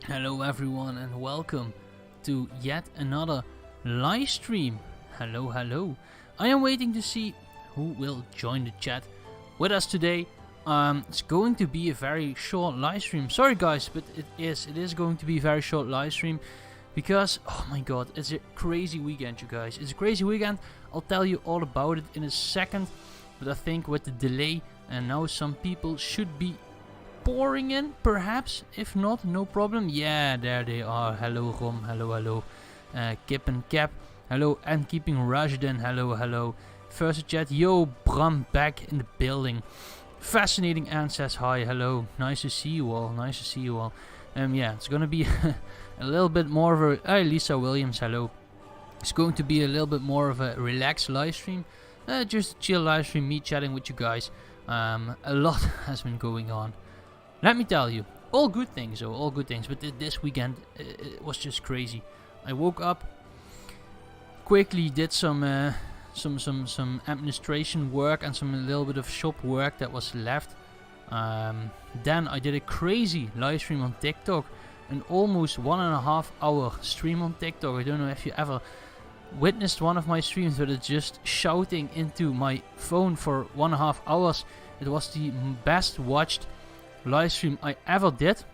Hello everyone and welcome to yet another live stream. Hello. I am waiting to see who will join the chat with us today. It's going to be a very short live stream. Sorry guys, but it is going to be a very short live stream because, oh my god, it's a crazy weekend, you guys. It's a crazy weekend. I'll tell you all about it in a second, but I think with the delay and now some people should be pouring in, perhaps. If not, no problem. Yeah, there they are. Hello Rom, hello. Kip and Cap, hello. And Keeping Rajden, hello. First chat, yo, Bram back in the building. Fascinating Ant says hi, hello. Nice to see you all, yeah, it's gonna be a little bit more of a... Hey, Lisa Williams, hello. It's going to be a little bit more of a relaxed live stream. Just a chill live stream, me chatting with you guys. A lot has been going on. Let me tell you, all good things though, all good things. But this weekend it was just crazy. I woke up, quickly did some administration work and a little bit of shop work that was left. Then I did a crazy live stream on TikTok, an almost 1.5 hour stream on TikTok. I don't know if you ever witnessed one of my streams, but it's just shouting into my phone for 1.5 hours. It was the best watched live stream I ever did,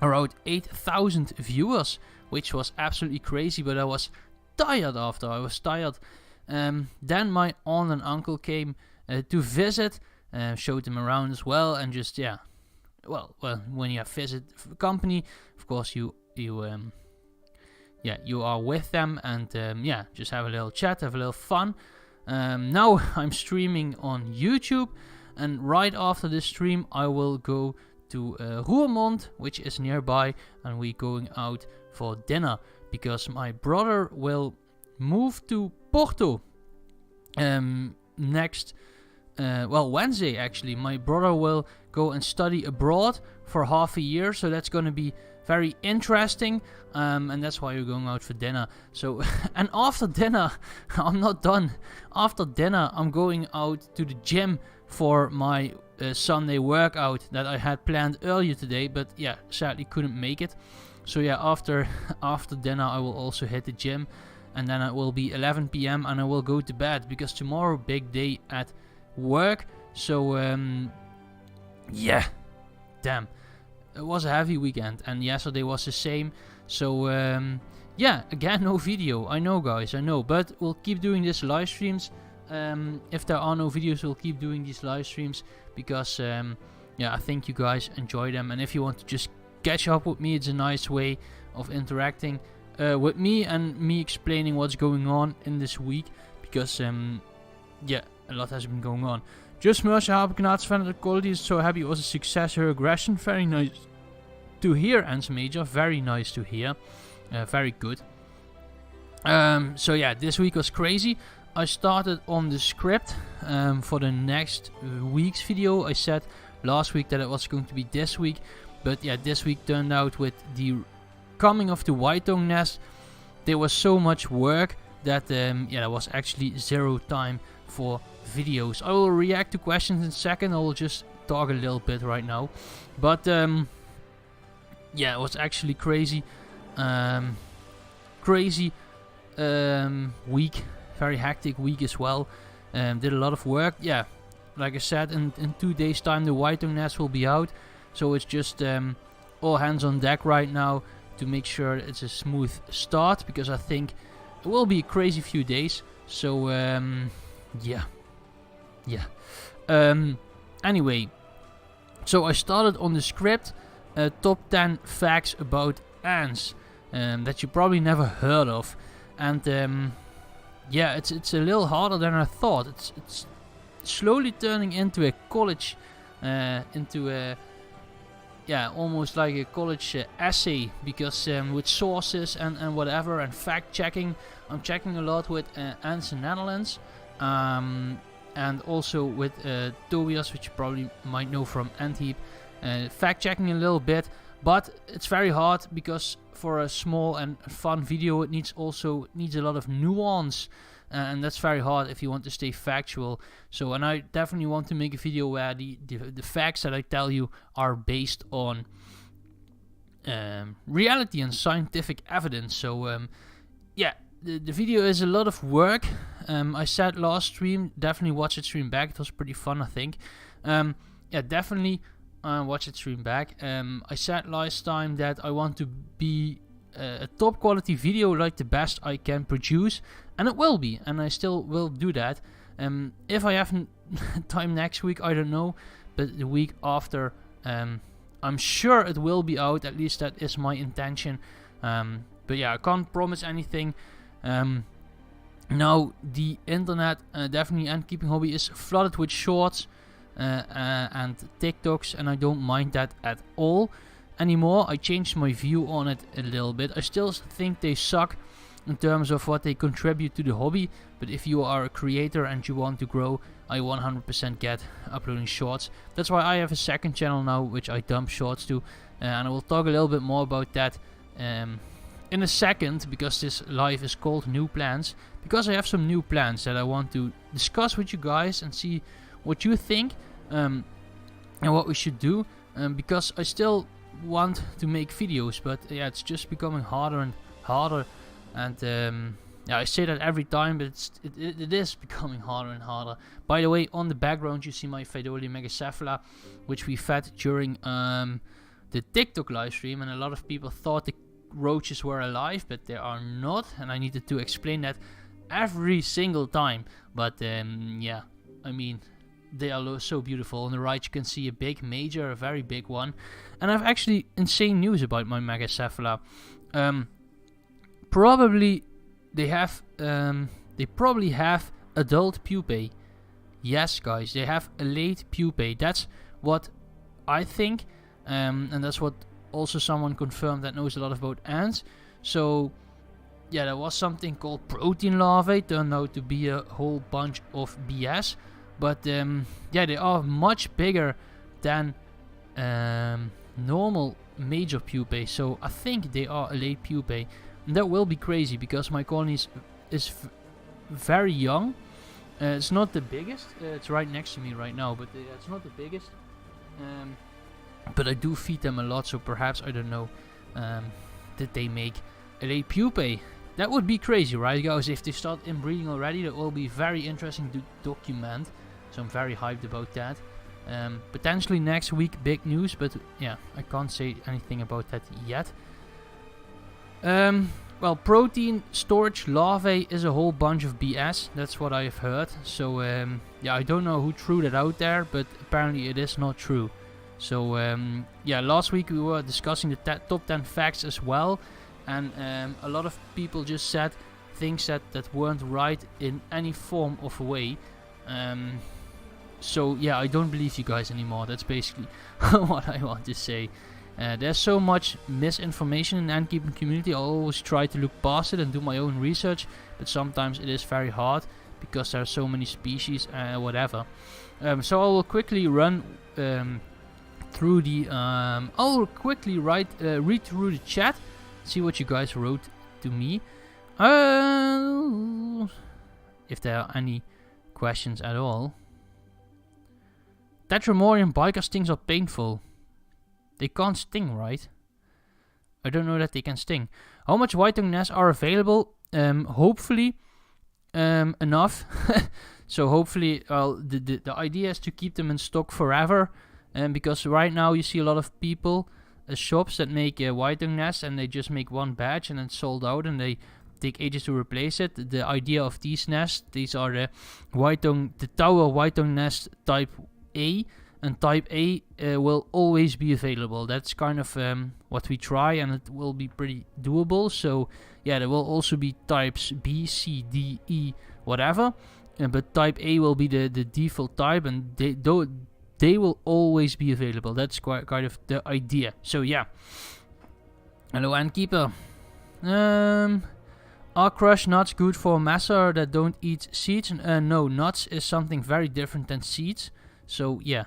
around 8,000 viewers, which was absolutely crazy, but I was tired after. Then my aunt and uncle came to visit, showed them around as well, and just, yeah, well, when you have visit company, of course you are with them, and just have a little chat, have a little fun. Now I'm streaming on YouTube, and right after this stream I will go to Roermond, which is nearby, and we're going out for dinner because my brother will move to Porto next Wednesday. Actually, my brother will go and study abroad for half a year, so that's going to be very interesting, and that's why we're going out for dinner. So and after dinner I'm not done. After dinner I'm going out to the gym for my Sunday workout that I had planned earlier today, but yeah, sadly couldn't make it. So yeah, after dinner I will also hit the gym, and then it will be 11 p.m. and I will go to bed because tomorrow big day at work. So yeah, damn, it was a heavy weekend, and yesterday was the same. So yeah, again, no video. I know guys, I know, but we'll keep doing this live streams. If there are no videos, we'll keep doing these live streams because yeah, I think you guys enjoy them, and if you want to just catch up with me, it's a nice way of interacting with me and me explaining what's going on in this week, because yeah, a lot has been going on. Just Mercy Habenknaats fan of the quality is so happy it was a success. Her aggression, very nice to hear. Answer Major, very nice to hear. Very good. So yeah, this week was crazy. I started on the script for the next week's video. I said last week that it was going to be this week, but yeah, this week turned out with the coming of the white-tongue nest. There was so much work that yeah, there was actually zero time for videos. I will react to questions in a second. I will just talk a little bit right now, but yeah, it was actually crazy week. Very hectic week as well. Did a lot of work. Yeah, like I said, in 2 days time the white-tongue nest will be out, so it's just all hands on deck right now to make sure it's a smooth start, because I think it will be a crazy few days. So yeah. Anyway, so I started on the script, top 10 facts about ants that you probably never heard of, and yeah, it's a little harder than I thought. It's slowly turning into a college, yeah, almost like a college essay, because with sources and whatever and fact checking. I'm checking a lot with Ants in Netherlands, and also with Tobias, which you probably might know from Antheap, fact checking a little bit. But it's very hard because for a small and fun video it needs a lot of nuance, and that's very hard if you want to stay factual. So, and I definitely want to make a video where the facts that I tell you are based on reality and scientific evidence. So yeah, the video is a lot of work. I said last stream, definitely watch it stream back. It was pretty fun, I think. Yeah, definitely watch it stream back. I said last time that I want to be a top quality video, like the best I can produce, and it will be, and I still will do that. If I have time next week, I don't know, but the week after, I'm sure it will be out. At least that is my intention. But yeah, I can't promise anything. Now the internet, definitely Ant Keeping Hobby is flooded with shorts and TikToks, and I don't mind that at all anymore. I changed my view on it a little bit. I still think they suck in terms of what they contribute to the hobby, but if you are a creator and you want to grow, I 100% get uploading shorts. That's why I have a second channel now, which I dump shorts to, and I will talk a little bit more about that in a second, because this live is called New Plans, because I have some new plans that I want to discuss with you guys and see what you think, and what we should do, because I still want to make videos, but yeah, it's just becoming harder and harder. And yeah, I say that every time, but it is becoming harder and harder. By the way, on the background you see my Phaidole megacephala, which we fed during the TikTok live stream, and a lot of people thought the roaches were alive, but they are not, and I needed to explain that every single time. But yeah, I mean, they are so beautiful. On the right you can see a big major, a very big one, and I have actually insane news about my megacephala. Probably they probably have adult pupae. Yes, guys, they have a late pupae. That's what I think, and that's what also someone confirmed that knows a lot about ants. So yeah, there was something called protein larvae, turned out to be a whole bunch of BS. But yeah, they are much bigger than normal major pupae, so I think they are a late pupae. And that will be crazy, because my colony is very young. It's not the biggest. It's right next to me right now, but it's not the biggest. But I do feed them a lot, so perhaps, I don't know, that they make a late pupae. That would be crazy, right, guys? If they start inbreeding already, that will be very interesting to document. So I'm very hyped about that. Potentially next week, big news, but yeah, I can't say anything about that yet. Well, protein storage larvae is a whole bunch of BS. That's what I've heard. So yeah, I don't know who threw that out there, but apparently it is not true. So yeah, last week we were discussing the top 10 facts as well, and a lot of people just said things that weren't right in any form of a way. So yeah, I don't believe you guys anymore. That's basically what I want to say. There's so much misinformation in the ant keeping community. I always try to look past it and do my own research, but sometimes it is very hard because there are so many species, whatever. So I will quickly run through the I will quickly read through the chat, see what you guys wrote to me, if there are any questions at all. Tetramorian biker stings are painful. They can't sting, right? I don't know that they can sting. How much white-tongue nests are available? Hopefully enough. So hopefully, the idea is to keep them in stock forever. Because right now you see a lot of people, shops that make white-tongue nests, and they just make one batch and it's sold out, and they take ages to replace it. The idea of these nests, these are the tower white-tongue nest type A, and type A will always be available. That's kind of what we try, and it will be pretty doable. So yeah, there will also be types B, C, D, E, whatever, but type A will be the default type, and they will always be available. That's quite kind of the idea. So yeah. Hello, Ant Keeper. Are crushed nuts good for masser that don't eat seeds? No, nuts is something very different than seeds. So yeah.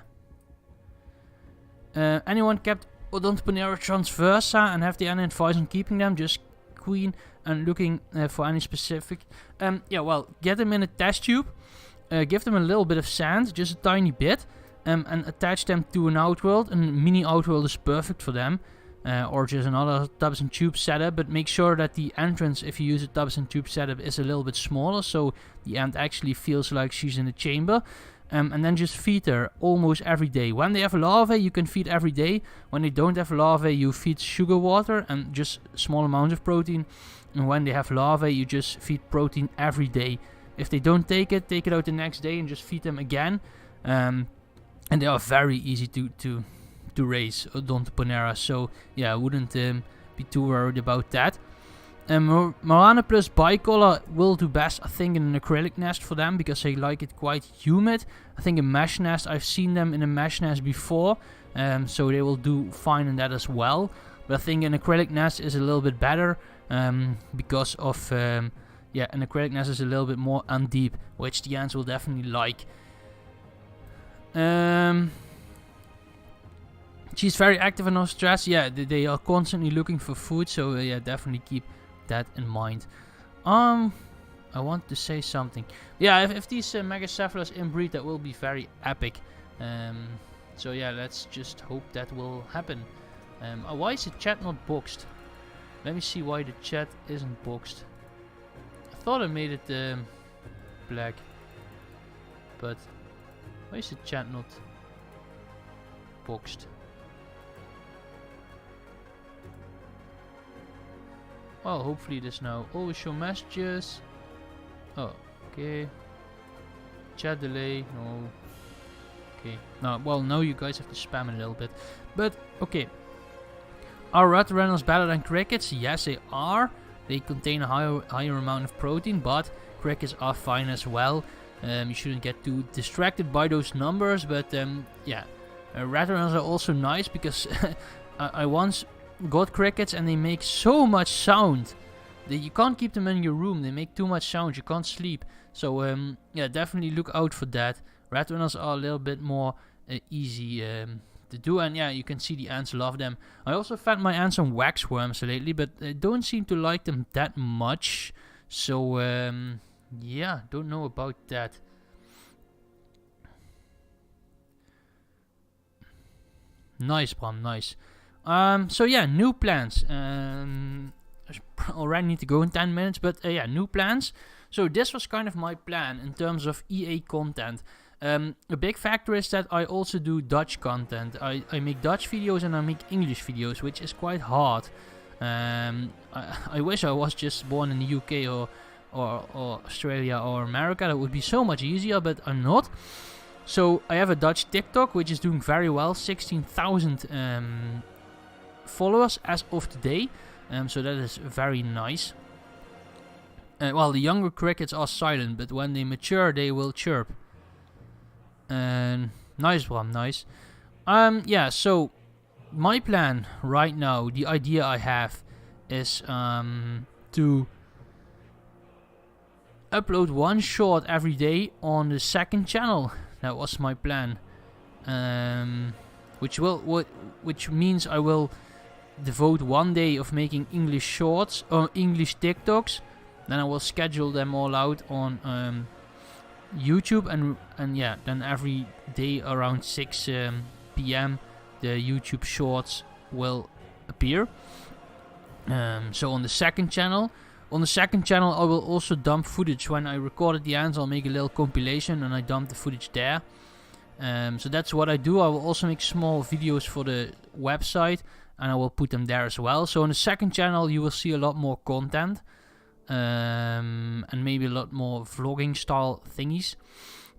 Anyone kept Odontoponera transversa and have they any advice on keeping them? Just queen and looking for any specific. Yeah, well, get them in a test tube. Give them a little bit of sand, just a tiny bit. And attach them to an outworld. And mini outworld is perfect for them. or just another tubs and tube setup, but make sure that the entrance, if you use a tubs and tube setup, is a little bit smaller, so the ant actually feels like she's in a chamber. And then just feed her almost every day. When they have larvae, you can feed every day. When they don't have larvae, you feed sugar water and just small amounts of protein. And when they have larvae, you just feed protein every day. If they don't take it out the next day and just feed them again. And they are very easy to raise, Odontoponera. So yeah, I wouldn't be too worried about that. Marana plus bicolor will do best, I think, in an acrylic nest for them, because they like it quite humid. I think a mesh nest, I've seen them in a mesh nest before, so they will do fine in that as well. But I think an acrylic nest is a little bit better, because of, an acrylic nest is a little bit more undeep, which the ants will definitely like. She's very active and no stress. Yeah, they are constantly looking for food, so yeah, definitely keep that in mind. I want to say something. Yeah, if these Megacephalus inbreed, that will be very epic. So yeah, let's just hope that will happen. Why is the chat not boxed? Let me see why the chat isn't boxed. I thought I made it black, but why is the chat not boxed? Well, hopefully this now. Always show messages. Oh, okay. Chat delay. No. Okay. Well, now you guys have to spam a little bit. But, okay. Are Rattleranos better than crickets? Yes, they are. They contain a higher amount of protein, but crickets are fine as well. You shouldn't get too distracted by those numbers, but yeah. Rattleranos are also nice because I once got crickets and they make so much sound that you can't keep them in your room. They make too much sound, you can't sleep. So yeah, definitely look out for that. Rattleranos are a little bit more easy to do, and yeah, you can see the ants love them. I also fed my ants on waxworms lately, but they don't seem to like them that much. So yeah, don't know about that. Nice, Bram, nice. So yeah, new plans. I already need to go in 10 minutes, but yeah, new plans. So this was kind of my plan in terms of EA content. A big factor is that I also do Dutch content. I make Dutch videos and I make English videos, which is quite hard. I wish I was just born in the UK or Australia or America. That would be so much easier, but I'm not. So I have a Dutch TikTok, which is doing very well, 16,000 followers as of today. So that is very nice. Well, the younger crickets are silent, but when they mature, they will chirp. Nice, Bram, nice. Yeah, so my plan right now, the idea I have is to upload one short every day on the second channel. That was my plan. Which means I will devote one day of making English shorts or English TikToks. Then I will schedule them all out on YouTube, and yeah, then every day around 6 p.m. the YouTube shorts will appear. So on the second channel. On the second channel I will also dump footage. When I recorded the ants, I'll make a little compilation and I dump the footage there. So that's what I do. I will also make small videos for the website and I will put them there as well. So on the second channel you will see a lot more content. And maybe a lot more vlogging style thingies.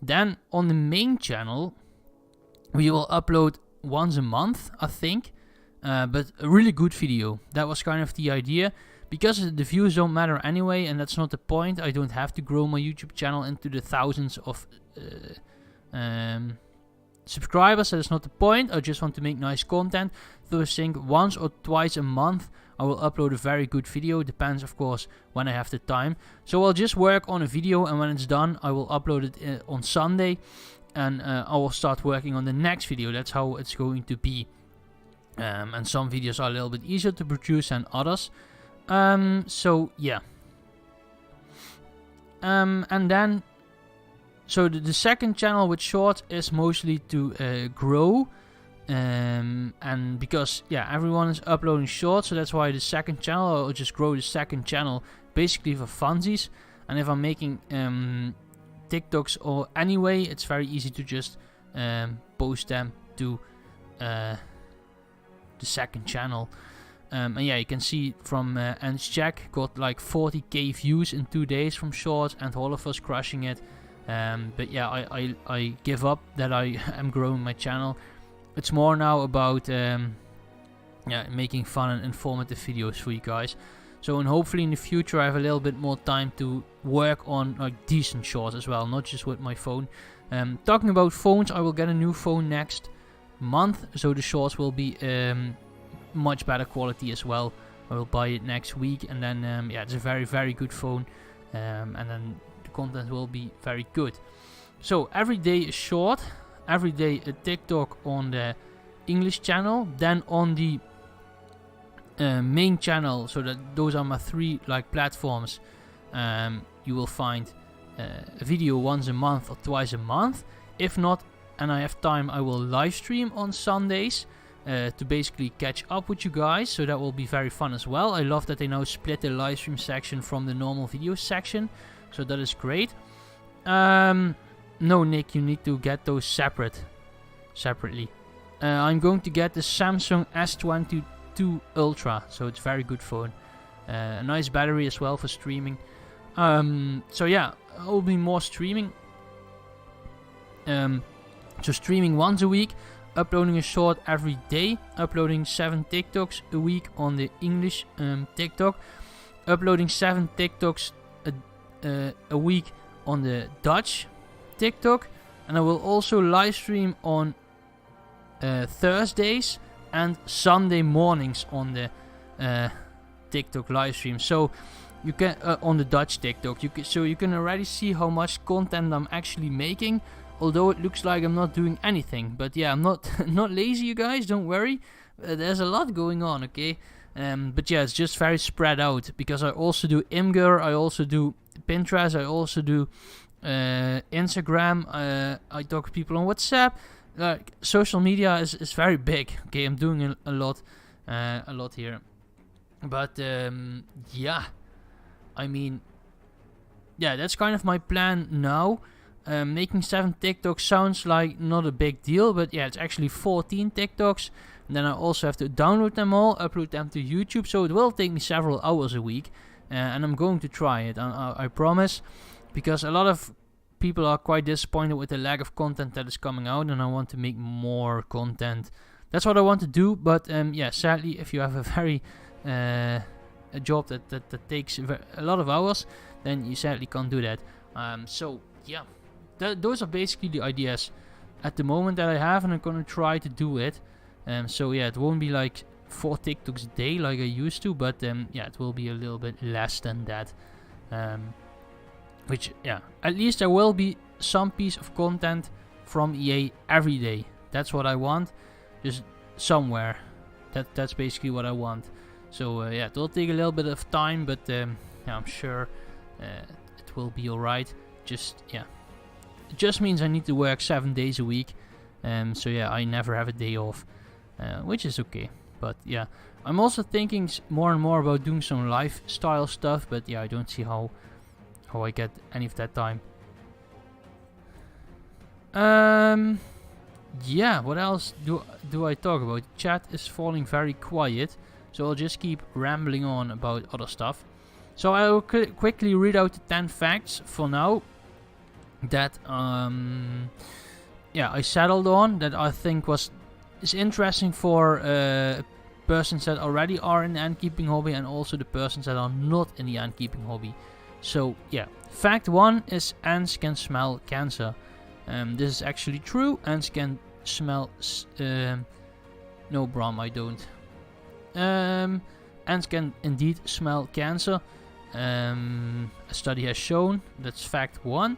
Then on the main channel we will upload once a month, I think. But a really good video. That was kind of the idea. Because the views don't matter anyway, and that's not the point. I don't have to grow my YouTube channel into the thousands of subscribers. That is not the point. I just want to make nice content. So I think once or twice a month I will upload a very good video. Depends, of course, when I have the time. So I'll just work on a video, and when it's done I will upload it on Sunday. And I will start working on the next video. That's how it's going to be. And some videos are a little bit easier to produce than others. So yeah. And then, so the second channel with shorts is mostly to grow And because everyone is uploading shorts, so that's why the second channel, I'll just grow the second channel basically for funsies. And if I'm making TikToks or anyway, it's very easy to just post them to the second channel. And you can see from Ants Jack got like 40k views in 2 days from shorts, and all of us crushing it. But I give up that I am growing my channel. It's more now about making fun and informative videos for you guys. So, and hopefully in the future I have a little bit more time to work on like decent shorts as well, not just with my phone. Talking about phones, I will get a new phone next month, so the shorts will be much better quality as well. I will buy it next week, and then it's a very, very good phone, and then the content will be very good. So every day a short, every day a TikTok on the English channel, then on the main channel, so that those are my 3 like platforms. You will find a video once a month or twice a month. If not, and I have time, I will live stream on Sundays to basically catch up with you guys, so that will be very fun as well. I love that they now split the live stream section from the normal video section, so that is great. No, Nick, you need to get those separately. I'm going to get the Samsung S22 Ultra, so it's a very good phone. A nice battery as well for streaming. So yeah, I will be more streaming. So streaming once a week, uploading a short every day, uploading 7 TikToks a week on the English TikTok, uploading 7 TikToks a week on the Dutch TikTok, and I will also live stream on Thursdays and Sunday mornings on the TikTok live stream. So you can on the Dutch TikTok, you can already see how much content I'm actually making. Although it looks like I'm not doing anything, but yeah, I'm not not lazy, you guys. Don't worry. There's a lot going on, okay. But yeah, it's just very spread out, because I also do Imgur, I also do Pinterest, I also do Instagram. I talk to people on WhatsApp. Like, social media is very big. Okay, I'm doing a lot here. But yeah, I mean, yeah, that's kind of my plan now. Making 7 TikToks sounds like not a big deal, but yeah, it's actually 14 TikToks. And then I also have to download them all, upload them to YouTube, so it will take me several hours a week. And I'm going to try it, I promise. Because a lot of people are quite disappointed with the lack of content that is coming out, and I want to make more content. That's what I want to do, but yeah, sadly, if you have a very a job that takes a lot of hours, then you sadly can't do that. So yeah, those are basically the ideas at the moment that I have, and I'm gonna try to do it. So yeah, it won't be like 4 TikToks a day like I used to, but yeah, it will be a little bit less than that. Which, yeah, at least there will be some piece of content from EA every day. That's what I want, just somewhere. That's basically what I want. So yeah, it will take a little bit of time, but yeah, I'm sure it will be alright. Just, yeah, it just means I need to work 7 days a week. So yeah, I never have a day off, which is okay. But yeah, I'm also thinking more and more about doing some lifestyle stuff, but yeah, I don't see how I get any of that time. Yeah, what else do I talk about? Chat is falling very quiet, so I'll just keep rambling on about other stuff. So I will quickly read out the 10 facts for now that yeah, I settled on, that I think is interesting for persons that already are in the ant keeping hobby, and also the persons that are not in the ant keeping hobby. So yeah, fact 1 is ants can smell cancer. This is actually true. Ants can smell no, Bram, I don't. Ants can indeed smell cancer. A study has shown. That's fact 1.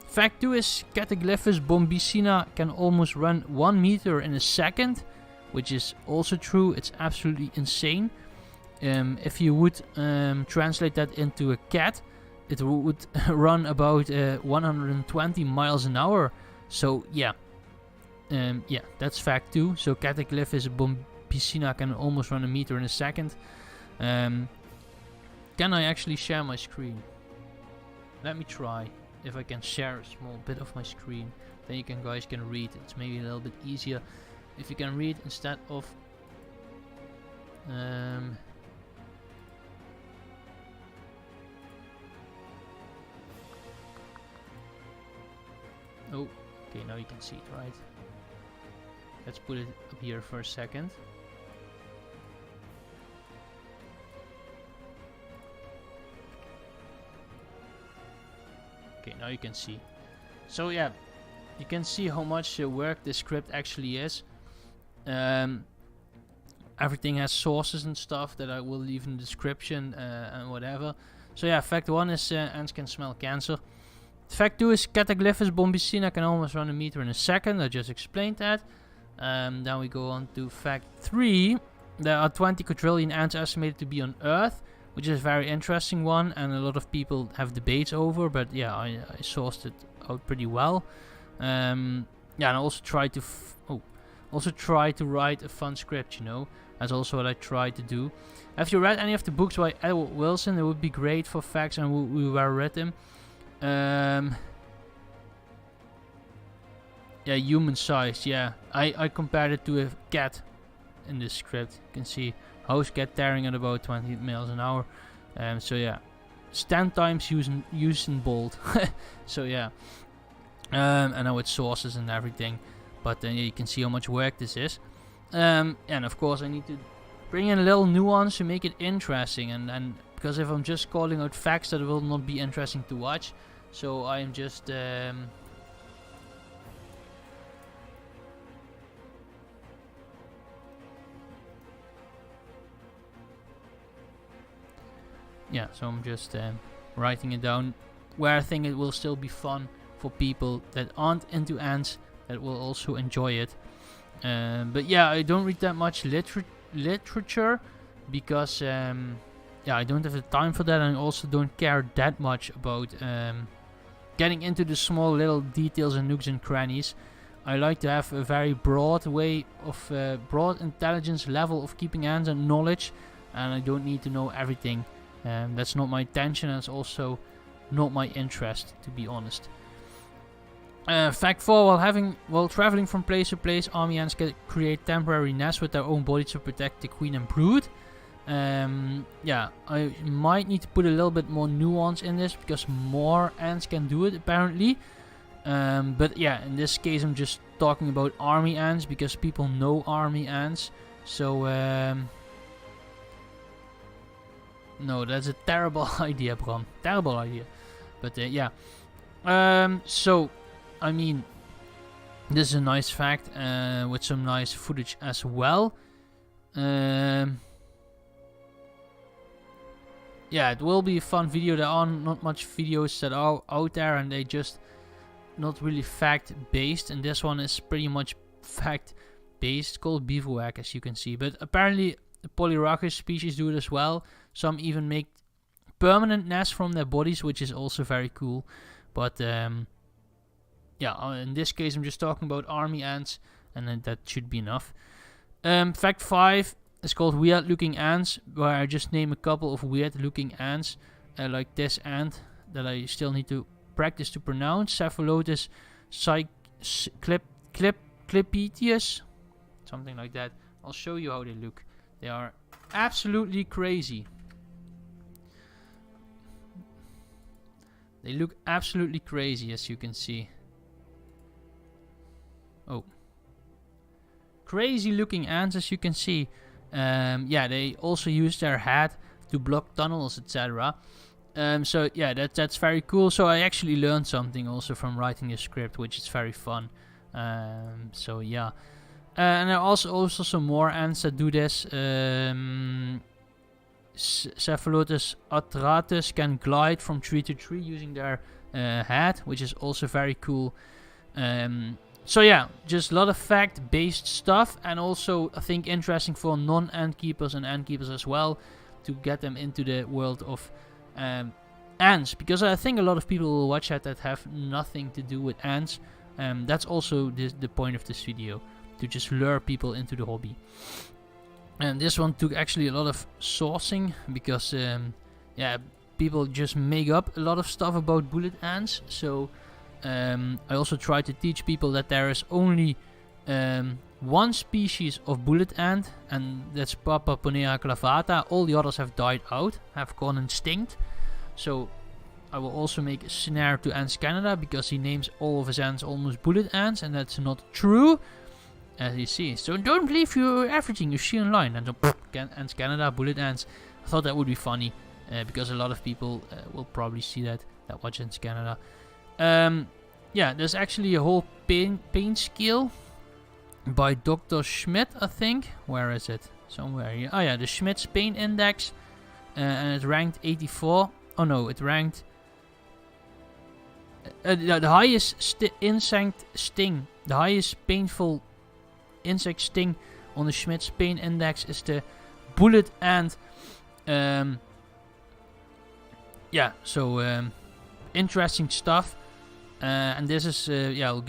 Fact 2 is Cataglyphus bombicina can almost run 1 meter in a second, which is also true. It's absolutely insane. If you would translate that into a cat, it would run about 120 miles an hour. So yeah, Yeah, that's fact 2. So Cataglyphis bombicina can almost run a meter in a second. Can I actually share my screen? Let me try if I can share a small bit of my screen. Then you guys can read. It's maybe a little bit easier if you can read instead of oh, okay, now you can see it, right? Let's put it up here for a second. Okay, now you can see. So yeah, you can see how much work this script actually is. Everything has sources and stuff that I will leave in the description and whatever. So yeah, fact 1 is ants can smell cancer. Fact 2 is Cataglyphis bombicina can almost run a meter in a second. I just explained that. Then we go on to fact 3. There are 20 quadrillion ants estimated to be on Earth, which is a very interesting one, and a lot of people have debates over, but yeah, I sourced it out pretty well. Yeah, and I also tried to write a fun script, you know. That's also what I tried to do. Have you read any of the books by Edward Wilson? It would be great for facts, and we were read them. Yeah, human sized. Yeah, I compared it to a cat in this script. You can see house cat tearing at about 20 miles an hour. So yeah, it's 10 times used in bold. So yeah, I know it's sources and everything, but then you can see how much work this is. And of course I need to bring in a little nuance to make it interesting, and because if I'm just calling out facts, that will not be interesting to watch. So I am just yeah, so I'm just writing it down where I think it will still be fun for people that aren't into ants, that will also enjoy it. But yeah, I don't read that much literature because yeah, I don't have the time for that, and I also don't care that much about getting into the small little details and nooks and crannies. I like to have a very broad way of broad intelligence level of keeping ants and knowledge, and I don't need to know everything. That's not my intention, and it's also not my interest, to be honest. Fact 4, while traveling from place to place, army ants can create temporary nests with their own bodies to protect the queen and brood. Yeah, I might need to put a little bit more nuance in this, because more ants can do it apparently. But yeah, in this case I'm just talking about army ants, because people know army ants. So no, that's a terrible idea, Bram. Terrible idea. But yeah. So I mean, this is a nice fact with some nice footage as well. Yeah, it will be a fun video. There are not much videos that are out there, and they just not really fact based, and this one is pretty much fact based. It's called bivouac, as you can see, but apparently the Polyrhachis species do it as well. Some even make permanent nests from their bodies, which is also very cool. But yeah, in this case I'm just talking about army ants, and then that should be enough. Fact 5 is called weird looking ants, where I just name a couple of weird looking ants, like this ant that I still need to practice to pronounce, Cephalotus clipetius, something like that. I'll show you how they look. They are absolutely crazy. They look absolutely crazy, as you can see. Oh. Crazy looking ants, as you can see. Yeah, they also use their head to block tunnels, etc. So yeah, that's very cool. So I actually learned something also from writing the script, which is very fun. So yeah. And there are also some more ants that do this. Cephalotus atratus can glide from tree to tree using their head, which is also very cool. So yeah, just a lot of fact-based stuff, and also I think interesting for non-ant keepers and ant keepers as well, to get them into the world of ants, because I think a lot of people will watch that have nothing to do with ants. That's also the point of this video, to just lure people into the hobby. And this one took actually a lot of sourcing, because yeah, people just make up a lot of stuff about bullet ants. So I also try to teach people that there is only one species of bullet ant, and that's Papaponea clavata. All the others have died out, have gone extinct. So I will also make a snare to Ants Canada, because he names all of his ants almost bullet ants, and that's not true, as you see. So don't believe everything you see online. And so Ants Canada, bullet ants. I thought that would be funny, because a lot of people will probably see that watch Ants Canada. Yeah, there's actually a whole paint scale by Dr. Schmidt, I think. Where is it? Somewhere here. Oh yeah, the Schmidt's paint index, and it ranked 84. Oh no, it ranked the highest insect sting, the highest painful insect sting on the Schmidt's paint index is the bullet ant. Yeah, so interesting stuff. And this is, yeah,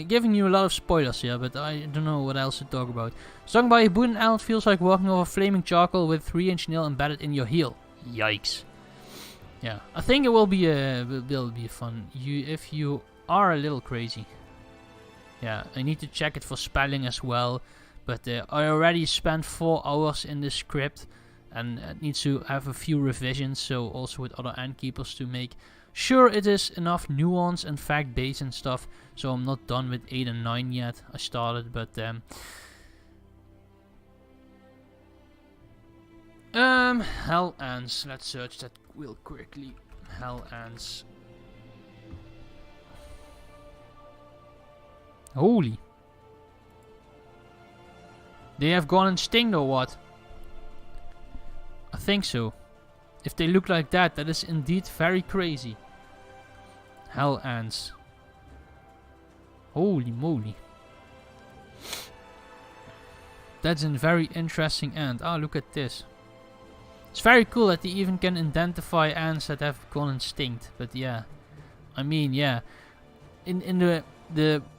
giving you a lot of spoilers here, but I don't know what else to talk about. Stung by a bullet ant feels like walking over flaming charcoal with a 3-inch nail embedded in your heel. Yikes. Yeah, I think it will be fun. If you are a little crazy. Yeah, I need to check it for spelling as well. But I already spent 4 hours in this script, and it needs to have a few revisions. So also with other ant keepers to make sure it is enough nuance and fact based and stuff. So I'm not done with 8 and 9 yet. I started, but hell ants. Let's search that real quickly. Hell ants. Holy. They have gone extinct or what? I think so. If they look like that, that is indeed very crazy. Hell ants. Holy moly. That's a very interesting ant. Ah, look at this. It's very cool that they even can identify ants that have gone extinct. But yeah, I mean, yeah, in the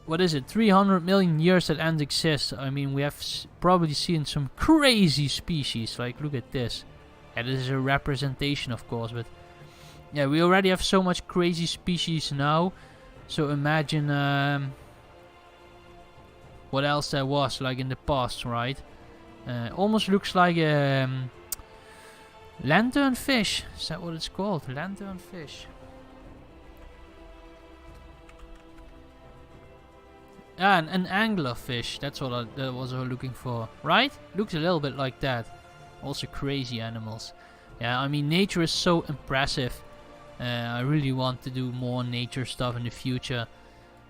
what is it, 300 million years that ants exist, I mean, we have probably seen some crazy species. Like, look at this. Yeah, this is a representation, of course, but yeah, we already have so much crazy species now. So imagine what else there was, like in the past, right? Almost looks like lanternfish. Is that what it's called? Lanternfish. Ah, an anglerfish. That's what I was looking for, right? Looks a little bit like that. Also crazy animals. Yeah, I mean, nature is so impressive. I really want to do more nature stuff in the future.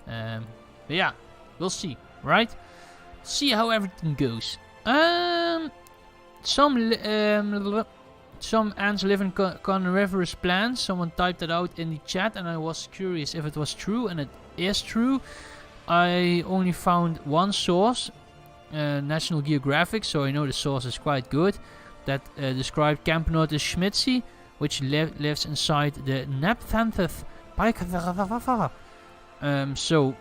But yeah, we'll see, right? See how everything goes. Some ants live in carnivorous plants. Someone typed that out in the chat, and I was curious if it was true, and it is true. I only found one source, National Geographic, so I know the source is quite good. That described Camponotus schmidtsi, which lives inside the Nepthanthus. So,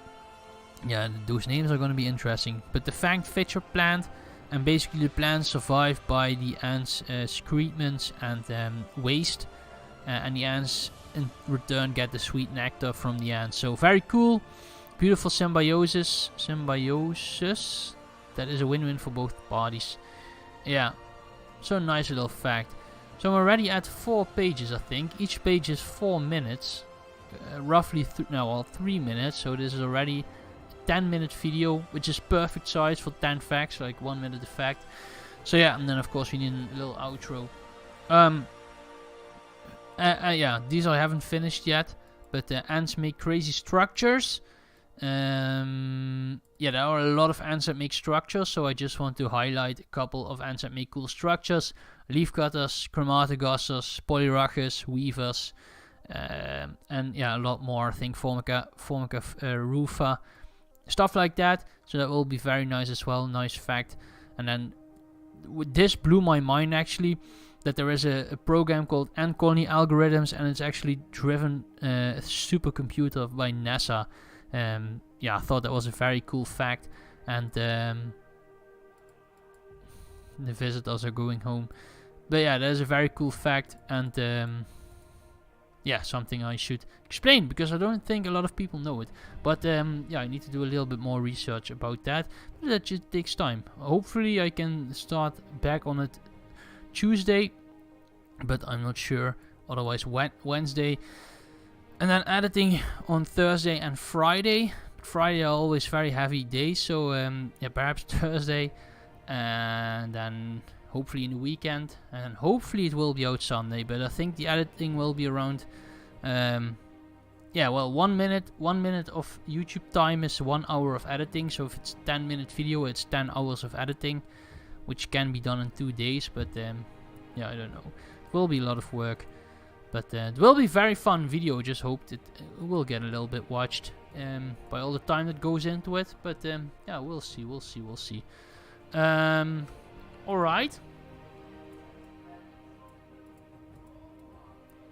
yeah, those names are going to be interesting. But the fanged fisher plant, and basically the plants survive by the ants' excrements and waste, and the ants in return get the sweet nectar from the ants. So very cool, beautiful symbiosis. That is a win-win for both parties. Yeah, so nice little fact. So I'm already at 4 pages, I think. Each page is 4 minutes, roughly 3 minutes. So this is already 10-minute video, which is perfect size for 10 facts, like 1 minute a fact. So yeah, and then of course we need a little outro. Yeah, these I haven't finished yet, but ants make crazy structures. Yeah, there are a lot of ants that make structures, so I just want to highlight a couple of ants that make cool structures. Leafcutters, chromatogassers, polyrachus, weavers, and yeah, a lot more. I think Formica rufa, stuff like that. So that will be very nice as well. Nice fact. And then this blew my mind actually, that there is a program called Ant Colony Algorithms, and it's actually driven a supercomputer by NASA. yeah, I thought that was a very cool fact. And the visitors are going home. But yeah, that is a very cool fact, and yeah, something I should explain, because I don't think a lot of people know it. But yeah, I need to do a little bit more research about that. But that just takes time. Hopefully I can start back on it Tuesday, but I'm not sure. Otherwise Wednesday. And then editing on Thursday and Friday. Friday are always very heavy days, so yeah, perhaps Thursday, and then hopefully in the weekend, and hopefully it will be out Sunday. But I think the editing will be around yeah, well, 1 minute of YouTube time is 1 hour of editing. So if it's 10-minute video, it's 10 hours of editing, which can be done in 2 days. But yeah, I don't know, it will be a lot of work, but it will be very fun video. Just hope that it will get a little bit watched by all the time that goes into it. But yeah, we'll see. Alright.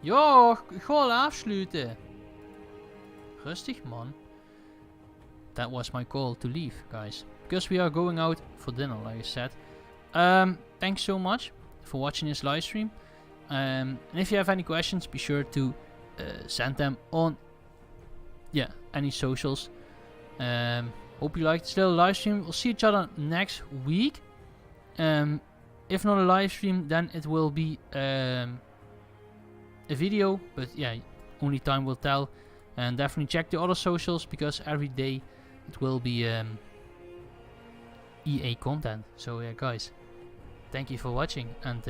Ja, ik ga al afsluiten. Rustig, man. That was my call to leave, guys. Because we are going out for dinner, like I said. Thanks so much for watching this live stream. And if you have any questions, be sure to send them on, yeah, any socials. Hope you liked this little live stream. We'll see each other next week. If not a live stream, then it will be a video. But yeah, only time will tell. And definitely check the other socials, because every day it will be EA content. So yeah, guys, thank you for watching, and